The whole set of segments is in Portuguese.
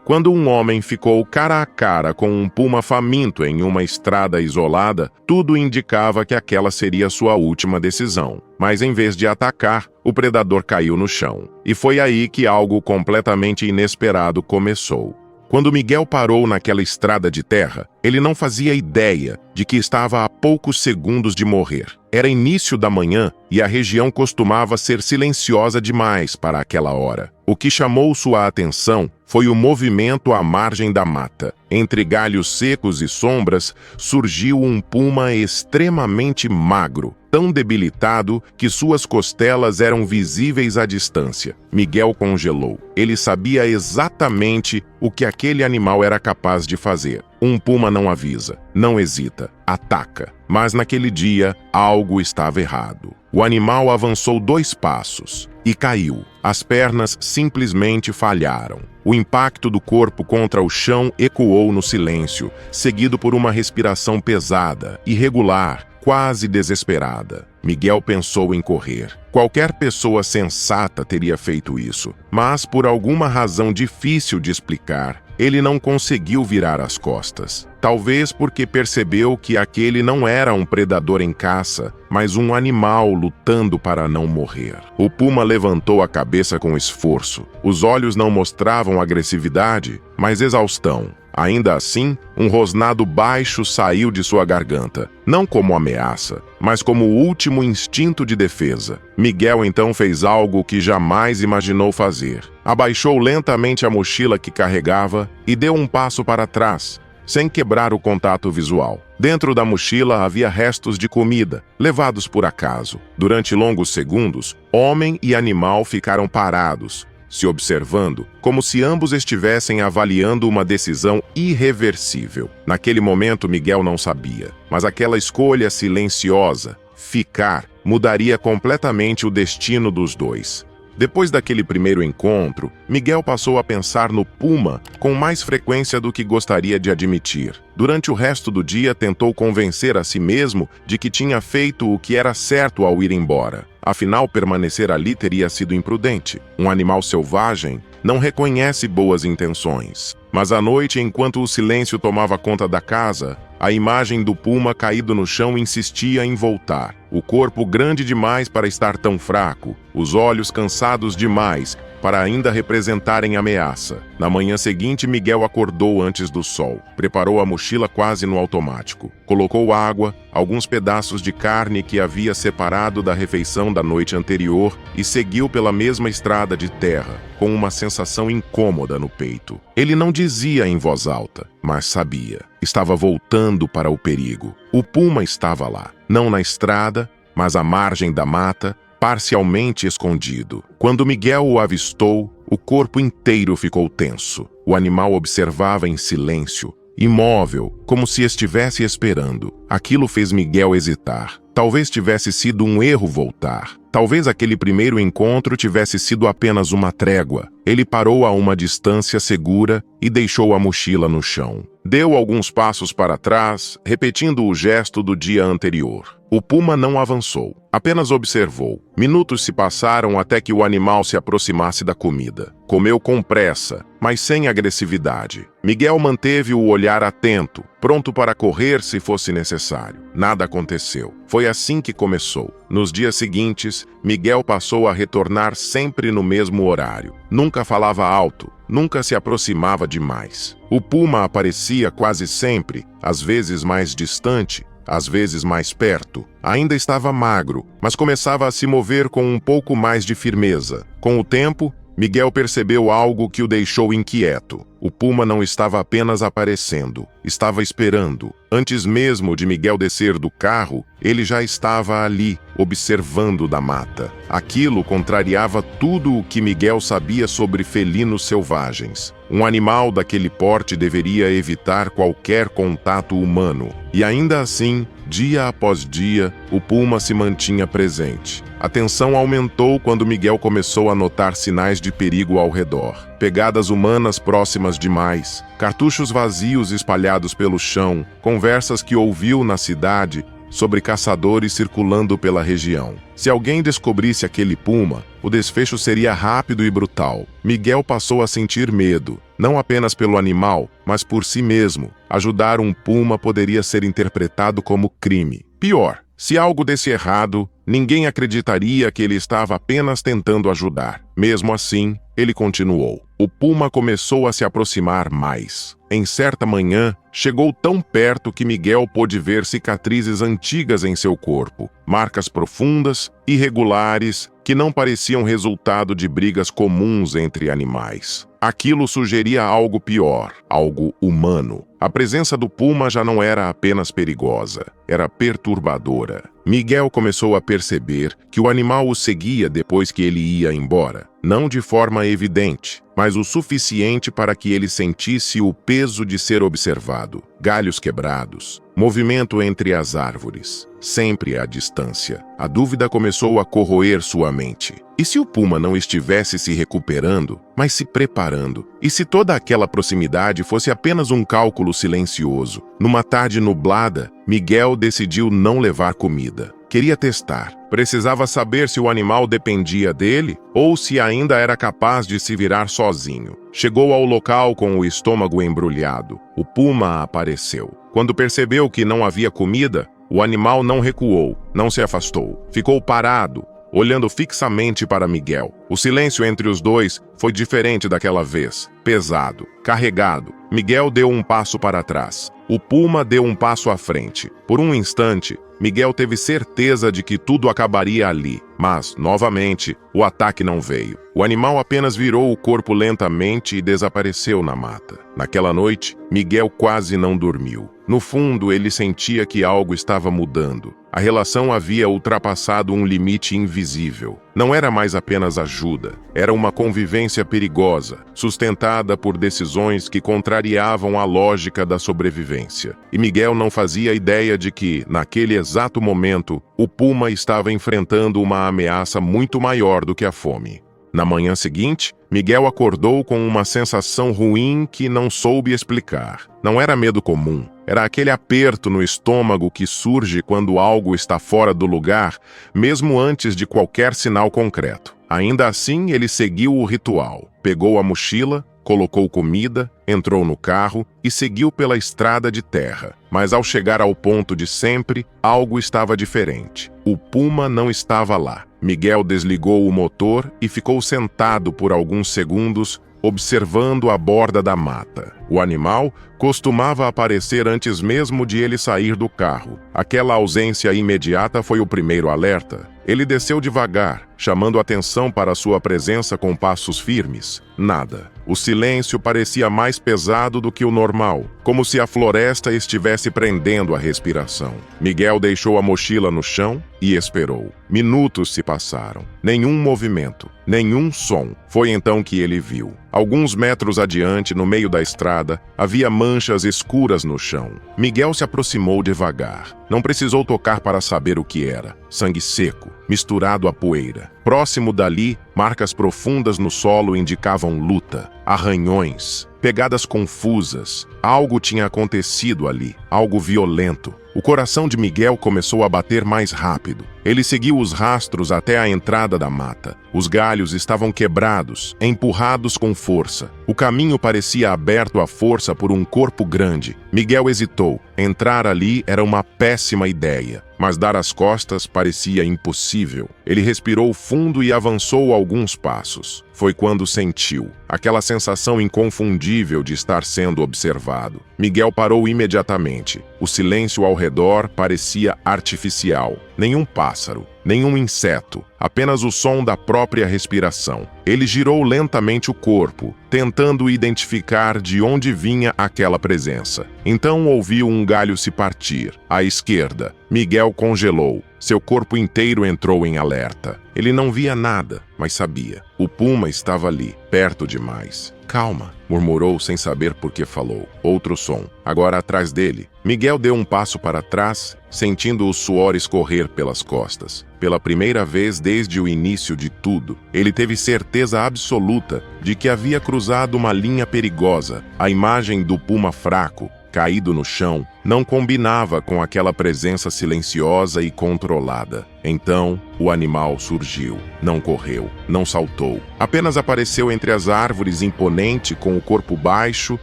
Quando um homem ficou cara a cara com um puma faminto em uma estrada isolada, tudo indicava que aquela seria sua última decisão. Mas em vez de atacar, o predador caiu no chão. E foi aí que algo completamente inesperado começou. Quando Miguel parou naquela estrada de terra, ele não fazia ideia de que estava a poucos segundos de morrer. Era início da manhã e a região costumava ser silenciosa demais para aquela hora. O que chamou sua atenção foi o movimento à margem da mata. Entre galhos secos e sombras, surgiu um puma extremamente magro, tão debilitado que suas costelas eram visíveis à distância. Miguel congelou. Ele sabia exatamente o que aquele animal era capaz de fazer. Um puma não avisa, não hesita, ataca. Mas naquele dia, algo estava errado. O animal avançou 2 passos e caiu. As pernas simplesmente falharam. O impacto do corpo contra o chão ecoou no silêncio, seguido por uma respiração pesada, irregular, quase desesperada. Miguel pensou em correr. Qualquer pessoa sensata teria feito isso, mas por alguma razão difícil de explicar, ele não conseguiu virar as costas. Talvez porque percebeu que aquele não era um predador em caça, mas um animal lutando para não morrer. O puma levantou a cabeça com esforço. Os olhos não mostravam agressividade, mas exaustão. Ainda assim, um rosnado baixo saiu de sua garganta, não como ameaça, mas como o último instinto de defesa. Miguel então fez algo que jamais imaginou fazer. Abaixou lentamente a mochila que carregava e deu um passo para trás, sem quebrar o contato visual. Dentro da mochila havia restos de comida, levados por acaso. Durante longos segundos, homem e animal ficaram parados, se observando, como se ambos estivessem avaliando uma decisão irreversível. Naquele momento, Miguel não sabia, mas aquela escolha silenciosa, ficar, mudaria completamente o destino dos dois. Depois daquele primeiro encontro, Miguel passou a pensar no puma com mais frequência do que gostaria de admitir. Durante o resto do dia, tentou convencer a si mesmo de que tinha feito o que era certo ao ir embora. Afinal, permanecer ali teria sido imprudente. Um animal selvagem não reconhece boas intenções. Mas à noite, enquanto o silêncio tomava conta da casa, a imagem do puma caído no chão insistia em voltar. O corpo grande demais para estar tão fraco, os olhos cansados demais para ainda representarem ameaça. Na manhã seguinte, Miguel acordou antes do sol. Preparou a mochila quase no automático. Colocou água, alguns pedaços de carne que havia separado da refeição da noite anterior e seguiu pela mesma estrada de terra, com uma sensação incômoda no peito. Ele não dizia em voz alta, mas sabia. Estava voltando para o perigo. O puma estava lá, não na estrada, mas à margem da mata, parcialmente escondido. Quando Miguel o avistou, o corpo inteiro ficou tenso. O animal observava em silêncio, imóvel, como se estivesse esperando. Aquilo fez Miguel hesitar. Talvez tivesse sido um erro voltar. Talvez aquele primeiro encontro tivesse sido apenas uma trégua. Ele parou a uma distância segura e deixou a mochila no chão. Deu alguns passos para trás, repetindo o gesto do dia anterior. O puma não avançou, apenas observou. Minutos se passaram até que o animal se aproximasse da comida. Comeu com pressa, mas sem agressividade. Miguel manteve o olhar atento, pronto para correr se fosse necessário. Nada aconteceu. Foi assim que começou. Nos dias seguintes, Miguel passou a retornar sempre no mesmo horário. Nunca falava alto, nunca se aproximava demais. O puma aparecia quase sempre, às vezes mais distante, às vezes mais perto. Ainda estava magro, mas começava a se mover com um pouco mais de firmeza. Com o tempo, Miguel percebeu algo que o deixou inquieto. O puma não estava apenas aparecendo, estava esperando. Antes mesmo de Miguel descer do carro, ele já estava ali, observando da mata. Aquilo contrariava tudo o que Miguel sabia sobre felinos selvagens. Um animal daquele porte deveria evitar qualquer contato humano. E ainda assim, dia após dia, o puma se mantinha presente. A tensão aumentou quando Miguel começou a notar sinais de perigo ao redor. Pegadas humanas próximas demais, cartuchos vazios espalhados pelo chão, conversas que ouviu na cidade sobre caçadores circulando pela região. Se alguém descobrisse aquele puma, O desfecho seria rápido e brutal. Miguel passou a sentir medo, não apenas pelo animal, mas por si mesmo. Ajudar um puma poderia ser interpretado como crime. Pior, se algo desse errado, ninguém acreditaria que ele estava apenas tentando ajudar. Mesmo assim, ele continuou. O puma começou a se aproximar mais. Em certa manhã, chegou tão perto que Miguel pôde ver cicatrizes antigas em seu corpo, marcas profundas, irregulares, que não pareciam resultado de brigas comuns entre animais. Aquilo sugeria algo pior, algo humano. A presença do puma já não era apenas perigosa, era perturbadora. Miguel começou a perceber que o animal o seguia depois que ele ia embora. Não de forma evidente, mas o suficiente para que ele sentisse o peso de ser observado. Galhos quebrados, movimento entre as árvores, sempre à distância. A dúvida começou a corroer sua mente. E se o puma não estivesse se recuperando, mas se preparando? E se toda aquela proximidade fosse apenas um cálculo silencioso? Numa tarde nublada, Miguel decidiu não levar comida. Queria testar. Precisava saber se o animal dependia dele ou se ainda era capaz de se virar sozinho. Chegou ao local com o estômago embrulhado. O puma apareceu. Quando percebeu que não havia comida, o animal não recuou, não se afastou. Ficou parado, olhando fixamente para Miguel. O silêncio entre os dois foi diferente daquela vez. Pesado, carregado. Miguel deu um passo para trás. O puma deu um passo à frente. Por um instante, Miguel teve certeza de que tudo acabaria ali. Mas, novamente, o ataque não veio. O animal apenas virou o corpo lentamente e desapareceu na mata. Naquela noite, Miguel quase não dormiu. No fundo, ele sentia que algo estava mudando. A relação havia ultrapassado um limite invisível. Não era mais apenas ajuda, era uma convivência perigosa, sustentada por decisões que contrariavam a lógica da sobrevivência. E Miguel não fazia ideia de que, naquele exato momento, o puma estava enfrentando uma ameaça muito maior do que a fome. Na manhã seguinte, Miguel acordou com uma sensação ruim que não soube explicar. Não era medo comum, era aquele aperto no estômago que surge quando algo está fora do lugar, mesmo antes de qualquer sinal concreto. Ainda assim, ele seguiu o ritual. Pegou a mochila, colocou comida, entrou no carro e seguiu pela estrada de terra. Mas ao chegar ao ponto de sempre, algo estava diferente. O puma não estava lá. Miguel desligou o motor e ficou sentado por alguns segundos, observando a borda da mata. O animal costumava aparecer antes mesmo de ele sair do carro. Aquela ausência imediata foi o primeiro alerta. Ele desceu devagar, chamando atenção para sua presença com passos firmes. Nada. O silêncio parecia mais pesado do que o normal, como se a floresta estivesse prendendo a respiração. Miguel deixou a mochila no chão e esperou. Minutos se passaram. Nenhum movimento, nenhum som. Foi então que ele viu. Alguns metros adiante, no meio da estrada, havia manchas escuras no chão. Miguel se aproximou devagar. Não precisou tocar para saber o que era. Sangue seco, misturado à poeira. Próximo dali, marcas profundas no solo indicavam luta. Arranhões, pegadas confusas. Algo tinha acontecido ali, algo violento. O coração de Miguel começou a bater mais rápido. Ele seguiu os rastros até a entrada da mata. Os galhos estavam quebrados, empurrados com força. O caminho parecia aberto à força por um corpo grande. Miguel hesitou. Entrar ali era uma péssima ideia, mas dar as costas parecia impossível. Ele respirou fundo e avançou alguns passos. Foi quando sentiu aquela sensação inconfundível de estar sendo observado. Miguel parou imediatamente. O silêncio ao redor parecia artificial. Nenhum pássaro, nenhum inseto, apenas o som da própria respiração. Ele girou lentamente o corpo, tentando identificar de onde vinha aquela presença. Então ouviu um galho se partir. À esquerda, Miguel congelou. Seu corpo inteiro entrou em alerta. Ele não via nada, mas sabia. O puma estava ali, perto demais. Calma, murmurou sem saber por que falou. Outro som, agora atrás dele. Miguel deu um passo para trás, sentindo o suor escorrer pelas costas. Pela primeira vez desde o início de tudo, ele teve certeza absoluta de que havia cruzado uma linha perigosa. A imagem do puma fraco, caído no chão não combinava com aquela presença silenciosa e controlada. Então, o animal surgiu. Não correu, não saltou. Apenas apareceu entre as árvores imponente, com o corpo baixo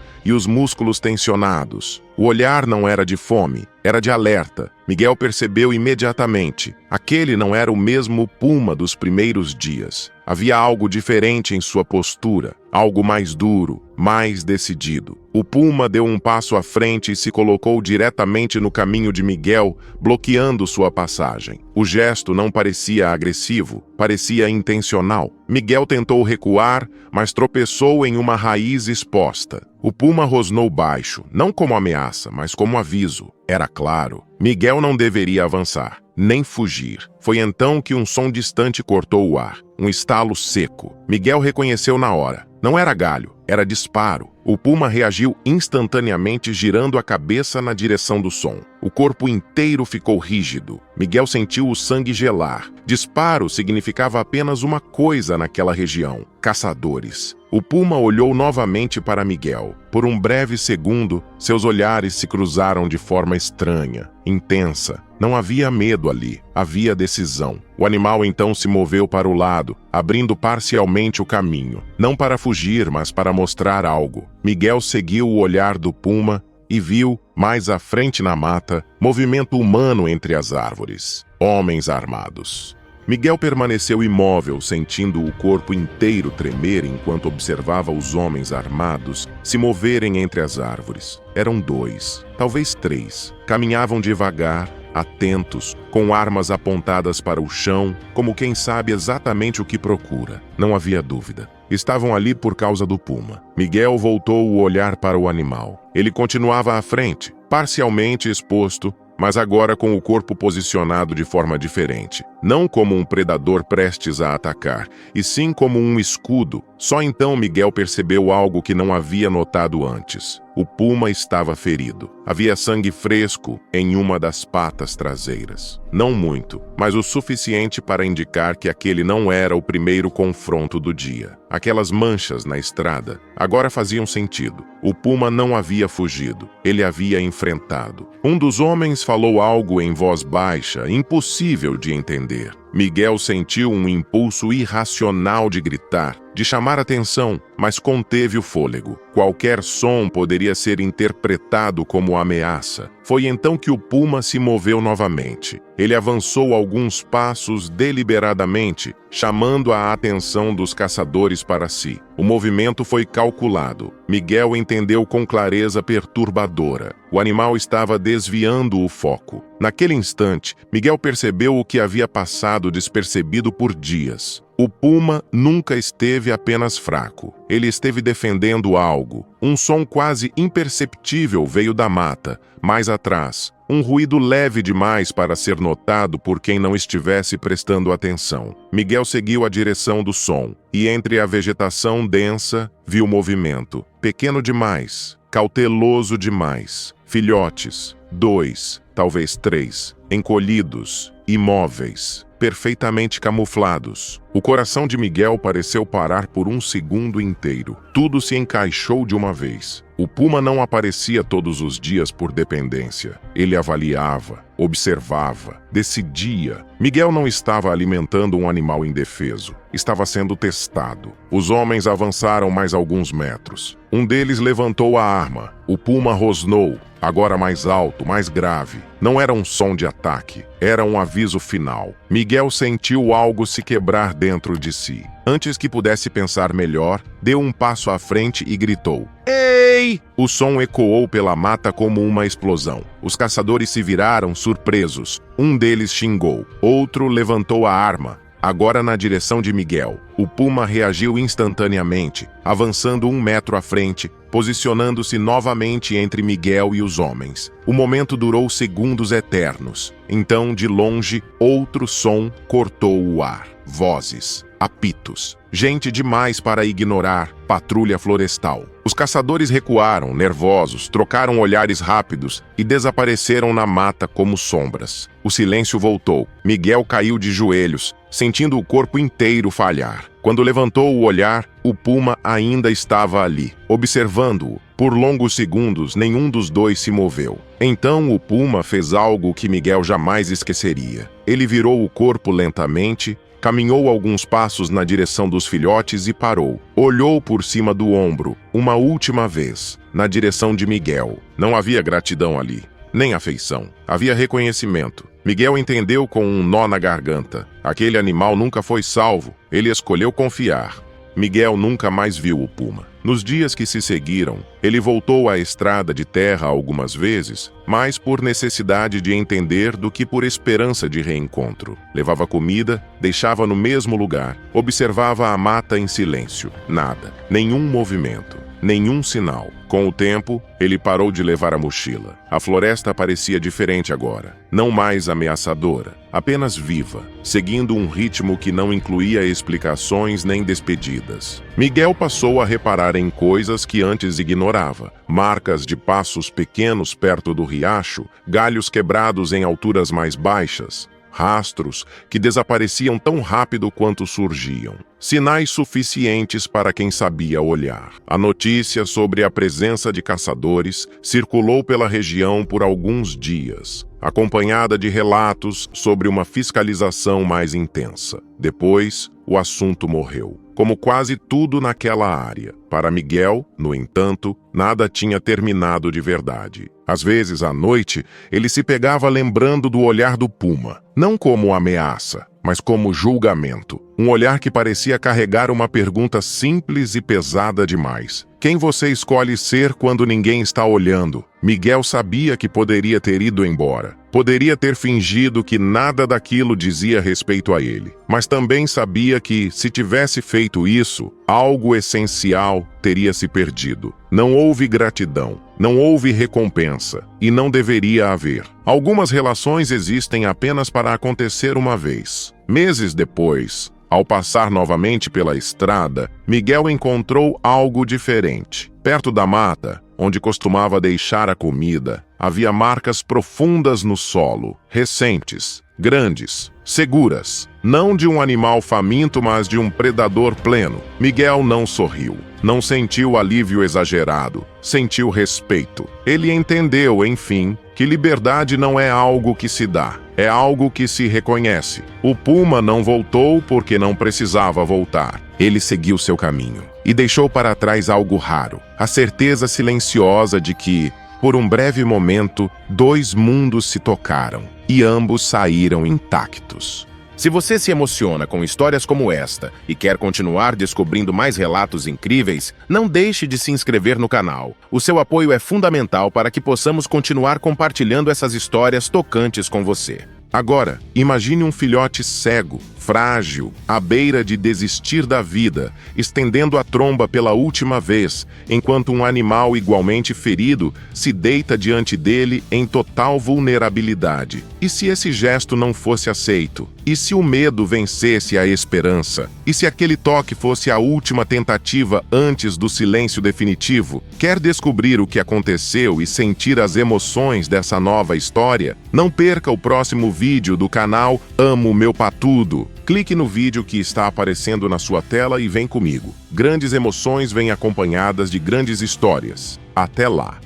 e os músculos tensionados. O olhar não era de fome, era de alerta. Miguel percebeu imediatamente. Aquele não era o mesmo puma dos primeiros dias. Havia algo diferente em sua postura, algo mais duro, mais decidido. O puma deu um passo à frente e se colocou diretamente no caminho de Miguel, bloqueando sua passagem. O gesto não parecia agressivo, parecia intencional. Miguel tentou recuar, mas tropeçou em uma raiz exposta. O puma rosnou baixo, não como ameaça, mas como aviso. Era claro, Miguel não deveria avançar, nem fugir. Foi então que um som distante cortou o ar, um estalo seco. Miguel reconheceu na hora. Não era galho, era disparo. O puma reagiu instantaneamente, girando a cabeça na direção do som. O corpo inteiro ficou rígido. Miguel sentiu o sangue gelar. Disparo significava apenas uma coisa naquela região: caçadores. O puma olhou novamente para Miguel. Por um breve segundo, seus olhares se cruzaram de forma estranha, intensa. Não havia medo ali, havia decisão. O animal então se moveu para o lado, abrindo parcialmente o caminho. Não para fugir, mas para mostrar algo. Miguel seguiu o olhar do puma e viu, mais à frente na mata, movimento humano entre as árvores. Homens armados. Miguel permaneceu imóvel, sentindo o corpo inteiro tremer enquanto observava os homens armados se moverem entre as árvores. Eram 2, talvez 3. Caminhavam devagar, atentos, com armas apontadas para o chão, como quem sabe exatamente o que procura. Não havia dúvida. Estavam ali por causa do puma. Miguel voltou o olhar para o animal. Ele continuava à frente, parcialmente exposto, mas agora com o corpo posicionado de forma diferente. Não como um predador prestes a atacar, e sim como um escudo. Só então Miguel percebeu algo que não havia notado antes. O puma estava ferido. Havia sangue fresco em uma das patas traseiras. Não muito, mas o suficiente para indicar que aquele não era o primeiro confronto do dia. Aquelas manchas na estrada agora faziam sentido. O puma não havia fugido. Ele havia enfrentado. Um dos homens falou algo em voz baixa, impossível de entender. Miguel sentiu um impulso irracional de gritar, de chamar atenção, mas conteve o fôlego. Qualquer som poderia ser interpretado como ameaça. Foi então que o puma se moveu novamente. Ele avançou alguns passos deliberadamente, chamando a atenção dos caçadores para si. O movimento foi calculado. Miguel entendeu com clareza perturbadora. O animal estava desviando o foco. Naquele instante, Miguel percebeu o que havia passado despercebido por dias. O puma nunca esteve apenas fraco. Ele esteve defendendo algo. Um som quase imperceptível veio da mata, mais atrás. Um ruído leve demais para ser notado por quem não estivesse prestando atenção. Miguel seguiu a direção do som, e entre a vegetação densa, viu movimento. Pequeno demais, cauteloso demais. Filhotes, 2, talvez 3, encolhidos, imóveis, perfeitamente camuflados. O coração de Miguel pareceu parar por um segundo inteiro. Tudo se encaixou de uma vez. O puma não aparecia todos os dias por dependência. Ele avaliava, observava, decidia. Miguel não estava alimentando um animal indefeso. Estava sendo testado. Os homens avançaram mais alguns metros. Um deles levantou a arma. O puma rosnou, agora mais alto, mais grave. Não era um som de ataque, era um aviso final. Miguel sentiu algo se quebrar dentro de si. Antes que pudesse pensar melhor, deu um passo à frente e gritou: "Ei!" O som ecoou pela mata como uma explosão. Os caçadores se viraram surpresos. Um deles xingou, outro levantou a arma, agora na direção de Miguel. O puma reagiu instantaneamente, avançando 1 metro à frente, posicionando-se novamente entre Miguel e os homens. O momento durou segundos eternos. Então, de longe, outro som cortou o ar. Vozes, apitos. Gente demais para ignorar. Patrulha florestal. Os caçadores recuaram, nervosos, trocaram olhares rápidos e desapareceram na mata como sombras. O silêncio voltou. Miguel caiu de joelhos, sentindo o corpo inteiro falhar. Quando levantou o olhar, o puma ainda estava ali, observando-o. Por longos segundos, nenhum dos dois se moveu. Então o puma fez algo que Miguel jamais esqueceria. Ele virou o corpo lentamente, caminhou alguns passos na direção dos filhotes e parou. Olhou por cima do ombro, uma última vez, na direção de Miguel. Não havia gratidão ali, nem afeição. Havia reconhecimento. Miguel entendeu com um nó na garganta. Aquele animal nunca foi salvo. Ele escolheu confiar. Miguel nunca mais viu o puma. Nos dias que se seguiram, ele voltou à estrada de terra algumas vezes, mais por necessidade de entender do que por esperança de reencontro. Levava comida, deixava no mesmo lugar, observava a mata em silêncio. Nada, nenhum movimento, nenhum sinal. Com o tempo, ele parou de levar a mochila. A floresta parecia diferente agora, não mais ameaçadora, apenas viva, seguindo um ritmo que não incluía explicações nem despedidas. Miguel passou a reparar em coisas que antes ignorava: marcas de passos pequenos perto do riacho, galhos quebrados em alturas mais baixas, rastros que desapareciam tão rápido quanto surgiam. Sinais suficientes para quem sabia olhar. A notícia sobre a presença de caçadores circulou pela região por alguns dias, acompanhada de relatos sobre uma fiscalização mais intensa. Depois, o assunto morreu, como quase tudo naquela área. Para Miguel, no entanto, nada tinha terminado de verdade. Às vezes, à noite, ele se pegava lembrando do olhar do puma, não como ameaça, mas como julgamento. Um olhar que parecia carregar uma pergunta simples e pesada demais. Quem você escolhe ser quando ninguém está olhando? Miguel sabia que poderia ter ido embora. Poderia ter fingido que nada daquilo dizia respeito a ele. Mas também sabia que, se tivesse feito isso, algo essencial teria se perdido. Não houve gratidão, não houve recompensa, e não deveria haver. Algumas relações existem apenas para acontecer uma vez. Meses depois, ao passar novamente pela estrada, Miguel encontrou algo diferente. Perto da mata, onde costumava deixar a comida, havia marcas profundas no solo, recentes, grandes, seguras. Não de um animal faminto, mas de um predador pleno. Miguel não sorriu. Não sentiu alívio exagerado. Sentiu respeito. Ele entendeu, enfim, que liberdade não é algo que se dá. É algo que se reconhece. O puma não voltou porque não precisava voltar. Ele seguiu seu caminho e deixou para trás algo raro. A certeza silenciosa de que, por um breve momento, dois mundos se tocaram e ambos saíram intactos. Se você se emociona com histórias como esta e quer continuar descobrindo mais relatos incríveis, não deixe de se inscrever no canal. O seu apoio é fundamental para que possamos continuar compartilhando essas histórias tocantes com você. Agora, imagine um filhote cego, frágil, à beira de desistir da vida, estendendo a tromba pela última vez, enquanto um animal igualmente ferido se deita diante dele em total vulnerabilidade. E se esse gesto não fosse aceito? E se o medo vencesse a esperança? E se aquele toque fosse a última tentativa antes do silêncio definitivo? Quer descobrir o que aconteceu e sentir as emoções dessa nova história? Não perca o próximo vídeo do canal Amo Meu Patudo. Clique no vídeo que está aparecendo na sua tela e vem comigo. Grandes emoções vêm acompanhadas de grandes histórias. Até lá!